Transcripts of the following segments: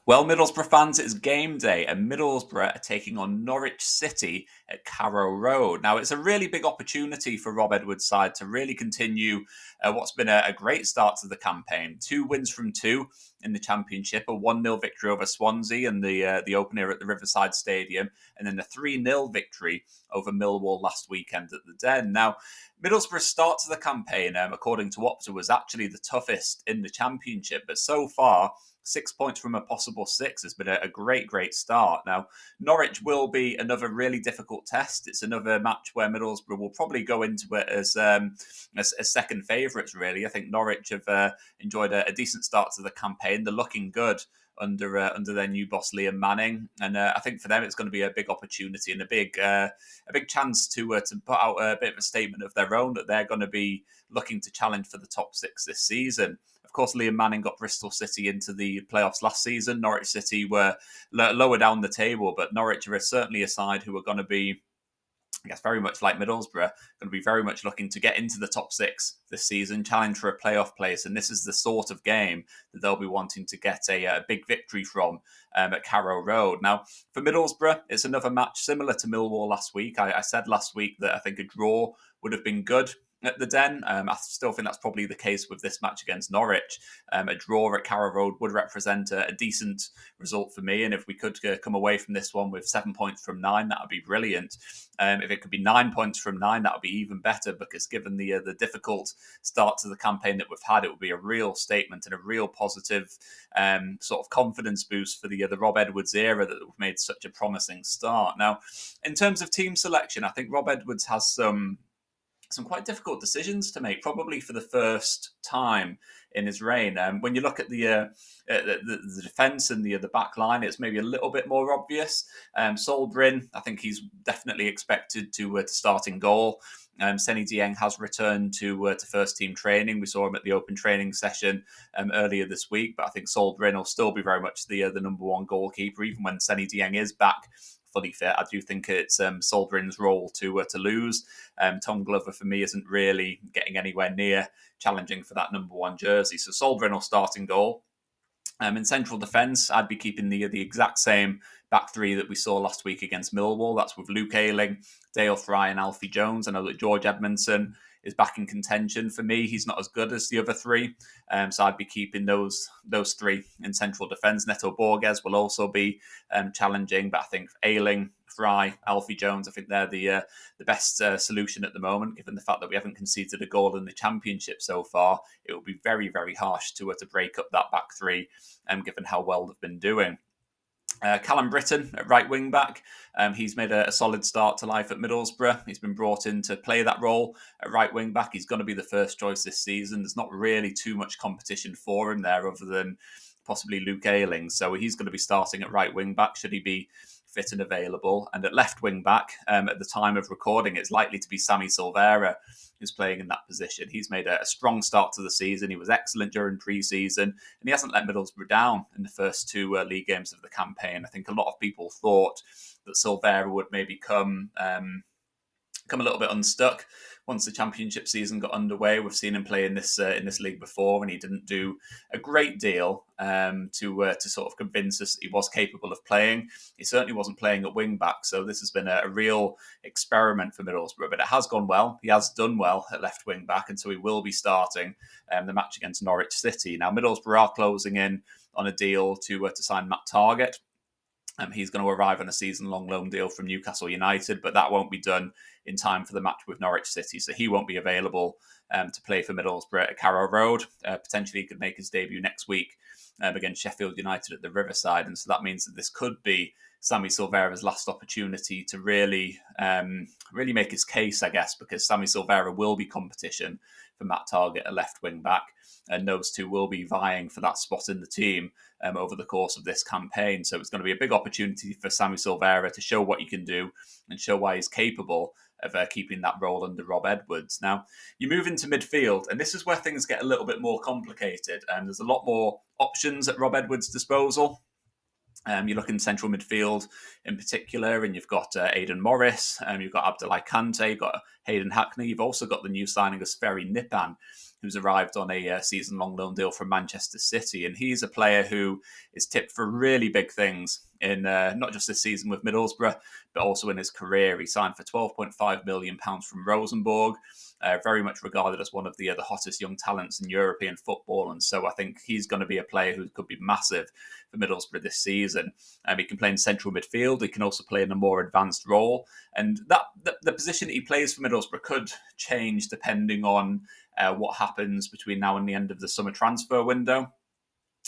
Well, Middlesbrough fans, it's game day, and Middlesbrough are taking on Norwich City at Carrow Road. Now, it's a really big opportunity for Rob Edwards' side to really continue what's been a great start to the campaign. 2 wins from 2 in the Championship, a 1-0 victory over Swansea in the opener at the Riverside Stadium, and then a 3-0 victory over Millwall last weekend at the Den. Now, Middlesbrough's start to the campaign, according to Opta, was actually the toughest in the Championship, but so far, 6 points from a possible six has been a great start. Now, Norwich will be another really difficult test. It's another match where Middlesbrough will probably go into it as second favourites, really. I think Norwich have enjoyed a decent start to the campaign. They're looking good under their new boss Liam Manning, and I think for them it's going to be a big opportunity and a big chance to put out a bit of a statement of their own that they're going to be looking to challenge for the top six this season. Of course, Liam Manning got Bristol City into the playoffs last season. Norwich City were lower down the table, but Norwich are certainly a side who are going to be, I guess, very much like Middlesbrough, going to be very much looking to get into the top six this season, challenge for a playoff place. And this is the sort of game that they'll be wanting to get a big victory from at Carrow Road. Now, for Middlesbrough, it's another match similar to Millwall last week. I said last week that I think a draw would have been good at the Den. I still think that's probably the case with this match against Norwich. A draw at Carrow Road would represent a decent result for me. And if we could come away from this one with 7 points from 9, that would be brilliant. If it could be 9 points from 9, that would be even better, because given the difficult start to the campaign that we've had, it would be a real statement and a real positive sort of confidence boost for the Rob Edwards era that we've made such a promising start. Now, in terms of team selection, I think Rob Edwards has some quite difficult decisions to make, probably for the first time in his reign. When you look at the defence and the back line, it's maybe a little bit more obvious. Solbrin, I think he's definitely expected to start in goal. Seny Dieng has returned to first team training. We saw him at the open training session earlier this week, but I think Solbrin will still be very much the number one goalkeeper, even when Seny Dieng is back fully fit. I do think it's Solbrin's role to lose. Tom Glover, for me, isn't really getting anywhere near challenging for that number one jersey. So Solbrin will start in goal. In central defence, I'd be keeping the exact same back three that we saw last week against Millwall. That's with Luke Ayling, Dale Fry and Alfie Jones. I know that George Edmondson is back in contention. For me, he's not as good as the other three. So I'd be keeping those three in central defence. Neto Borges will also be challenging, but I think Ayling, Fry, Alfie Jones, I think they're the best solution at the moment, given the fact that we haven't conceded a goal in the Championship so far. It would be very, very harsh to break up that back three, given how well they've been doing. Callum Britton at right wing back. He's made a solid start to life at Middlesbrough. He's been brought in to play that role at right wing back. He's going to be the first choice this season. There's not really too much competition for him there other than possibly Luke Ayling. So he's going to be starting at right wing back should he be fit and available. And at left wing back, at the time of recording, it's likely to be Sammy Silvera who's playing in that position. He's made a strong start to the season. He was excellent during pre-season, and he hasn't let Middlesbrough down in the first two league games of the campaign. I think a lot of people thought that Silvera would maybe come a little bit unstuck once the Championship season got underway. We've seen him play in this league before, and he didn't do a great deal to sort of convince us that he was capable of playing. He certainly wasn't playing at wing back, so this has been a real experiment for Middlesbrough. But it has gone well. He has done well at left wing back, and so he will be starting the match against Norwich City. Now, Middlesbrough are closing in on a deal to sign Matt Targett. He's going to arrive on a season-long loan deal from Newcastle United, but that won't be done in time for the match with Norwich City, so he won't be available to play for Middlesbrough at Carrow Road. Potentially, he could make his debut next week against Sheffield United at the Riverside, and so that means that this could be Sammy Silvera's last opportunity to really make his case, I guess, because Sammy Silvera will be competition for Matt Targett, a left wing back, and those two will be vying for that spot in the team over the course of this campaign. So it's going to be a big opportunity for Sammy Silvera to show what he can do and show why he's capable of keeping that role under Rob Edwards. Now, you move into midfield, and this is where things get a little bit more complicated. There's a lot more options at Rob Edwards' disposal. You look in central midfield in particular, and you've got Aidan Morris, you've got Abdoulaye Kante, you've got Hayden Hackney, you've also got the new signing of Sverre Nypan, who's arrived on a season-long loan deal from Manchester City. And he's a player who is tipped for really big things in not just this season with Middlesbrough, but also in his career. He signed for £12.5 million from Rosenborg, very much regarded as one of the hottest young talents in European football. And so I think he's going to be a player who could be massive for Middlesbrough this season. He can play in central midfield. He can also play in a more advanced role. And the position that he plays for Middlesbrough could change depending on what happens between now and the end of the summer transfer window.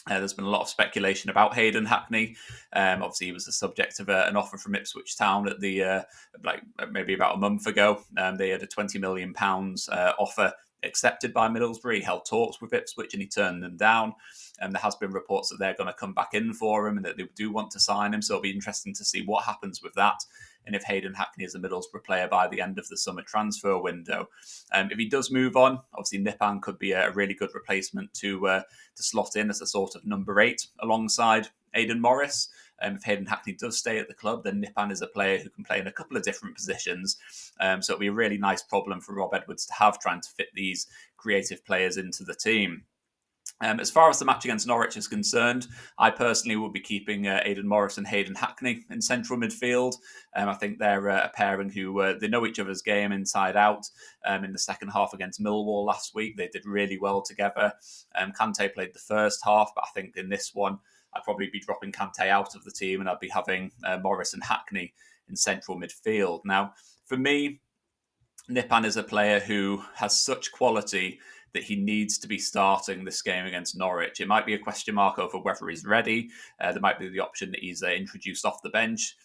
There's been a lot of speculation about Hayden Hackney. Obviously, he was the subject of an offer from Ipswich Town at the maybe about a month ago. They had a £20 million offer accepted by Middlesbrough. He held talks with Ipswich and he turned them down. There has been reports that they're going to come back in for him and that they do want to sign him. So it'll be interesting to see what happens with that. And if Hayden Hackney is a Middlesbrough player by the end of the summer transfer window. If he does move on, obviously Nypan could be a really good replacement to slot in as a sort of number 8 alongside Aidan Morris. If Hayden Hackney does stay at the club, then Nypan is a player who can play in a couple of different positions. So it'll be a really nice problem for Rob Edwards to have, trying to fit these creative players into the team. As far as the match against Norwich is concerned, I personally would be keeping Aidan Morris and Hayden Hackney in central midfield. I think they're a pairing who they know each other's game inside out. In the second half against Millwall last week, they did really well together. Kante played the first half, but I think in this one, I'd probably be dropping Kante out of the team and I'd be having Morris and Hackney in central midfield. Now, for me, Nypan is a player who has such quality that he needs to be starting this game against Norwich. It might be a question mark over whether he's ready. There might be the option that he's introduced off the bench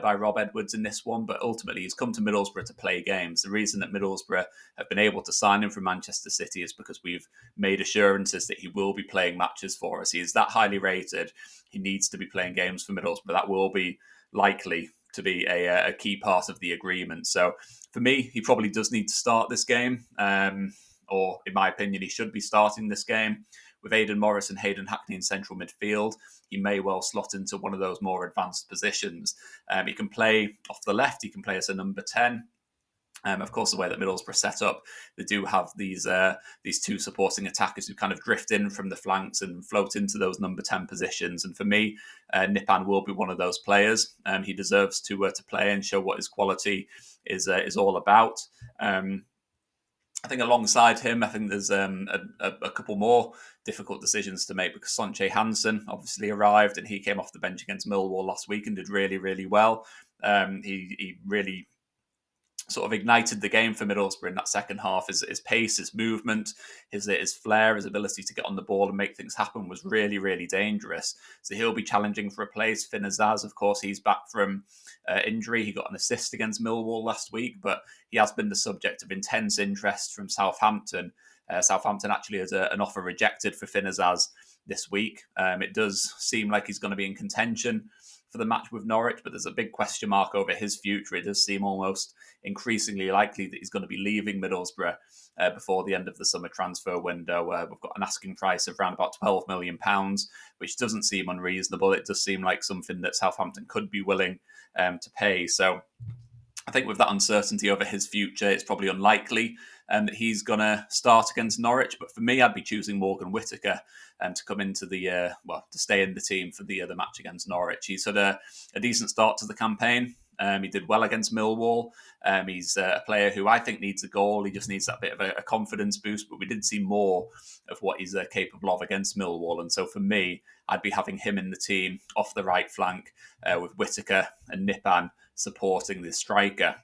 by Rob Edwards in this one, but ultimately he's come to Middlesbrough to play games. The reason that Middlesbrough have been able to sign him from Manchester City is because we've made assurances that he will be playing matches for us. He is that highly rated. He needs to be playing games for Middlesbrough. That will be likely to be a key part of the agreement. So for me, he probably does need to start this game. Or in my opinion, he should be starting this game with Aidan Morris and Hayden Hackney in central midfield. He may well slot into one of those more advanced positions. He can play off the left. He can play as a number 10. Of course, the way that Middlesbrough set up, they do have these two supporting attackers who kind of drift in from the flanks and float into those number 10 positions. And for me, Nypan will be one of those players. He deserves to play and show what his quality is all about. I think alongside him, I think there's a couple more difficult decisions to make because Sverre Nypan obviously arrived and he came off the bench against Millwall last week and did really, really well. He really sort of ignited the game for Middlesbrough in that second half. His pace, his movement, his flair, his ability to get on the ball and make things happen was really, really dangerous. So he'll be challenging for a place. Finn Azaz, of course, he's back from injury. He got an assist against Millwall last week, but he has been the subject of intense interest from Southampton. Southampton actually has an offer rejected for Finn Azaz this week. It does seem like he's going to be in contention for the match with Norwich, but there's a big question mark over his future. It does seem almost increasingly likely that he's going to be leaving Middlesbrough before the end of the summer transfer window. We've got an asking price of around about £12 million, which doesn't seem unreasonable. It does seem like something that Southampton could be willing to pay. So I think with that uncertainty over his future, it's probably unlikely that he's going to start against Norwich. But for me, I'd be choosing Morgan Whittaker to come into to stay in the team for the match against Norwich. He's had a decent start to the campaign. He did well against Millwall. He's a player who I think needs a goal. He just needs that bit of a confidence boost. But we did see more of what he's capable of against Millwall. And so for me, I'd be having him in the team off the right flank with Whittaker and Nypan supporting the striker.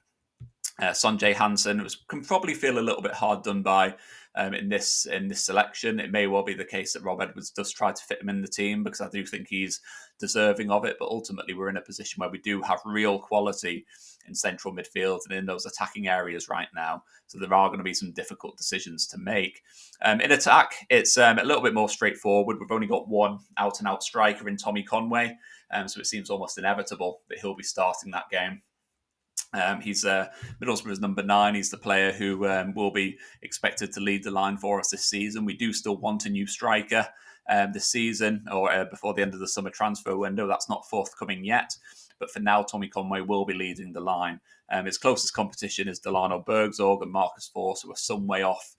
Sverre Nypan can probably feel a little bit hard done by in this selection. It may well be the case that Rob Edwards does try to fit him in the team because I do think he's deserving of it. But ultimately, we're in a position where we do have real quality in central midfield and in those attacking areas right now. So there are going to be some difficult decisions to make. In attack, it's a little bit more straightforward. We've only got one out-and-out striker in Tommy Conway, so it seems almost inevitable that he'll be starting that game. He's Middlesbrough's number 9. He's the player who will be expected to lead the line for us this season. We do still want a new striker this season or before the end of the summer transfer window. That's not forthcoming yet. But for now, Tommy Conway will be leading the line. His closest competition is Delano Bergzorg and Marcus Forss, who are some way off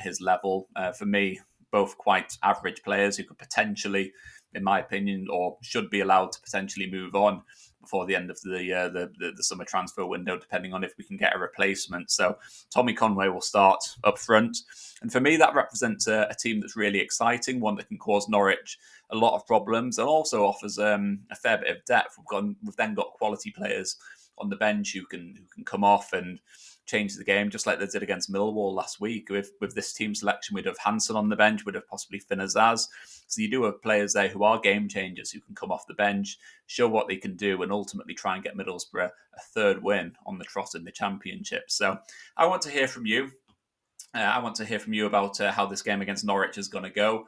his level. For me, both quite average players who could potentially, in my opinion, or should be allowed to potentially move on before the end of the summer transfer window, depending on if we can get a replacement. So Tommy Conway will start up front. And for me, that represents a team that's really exciting, one that can cause Norwich a lot of problems and also offers a fair bit of depth. We've then got quality players on the bench who can come off and change the game, just like they did against Millwall last week. With this team selection, we'd have Hansen on the bench, we'd have possibly Finn Azaz. So you do have players there who are game changers, who can come off the bench, show what they can do, and ultimately try and get Middlesbrough a third win on the trot in the Championship. So I want to hear from you. I want to hear from you about how this game against Norwich is going to go.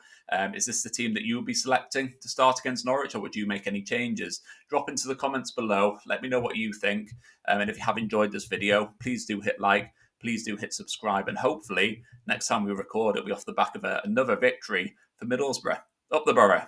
Is this the team that you will be selecting to start against Norwich, or would you make any changes? Drop into the comments below. Let me know what you think. And if you have enjoyed this video, please do hit like. Please do hit subscribe. And hopefully, next time we record, it'll be off the back of another victory for Middlesbrough. Up the Boro.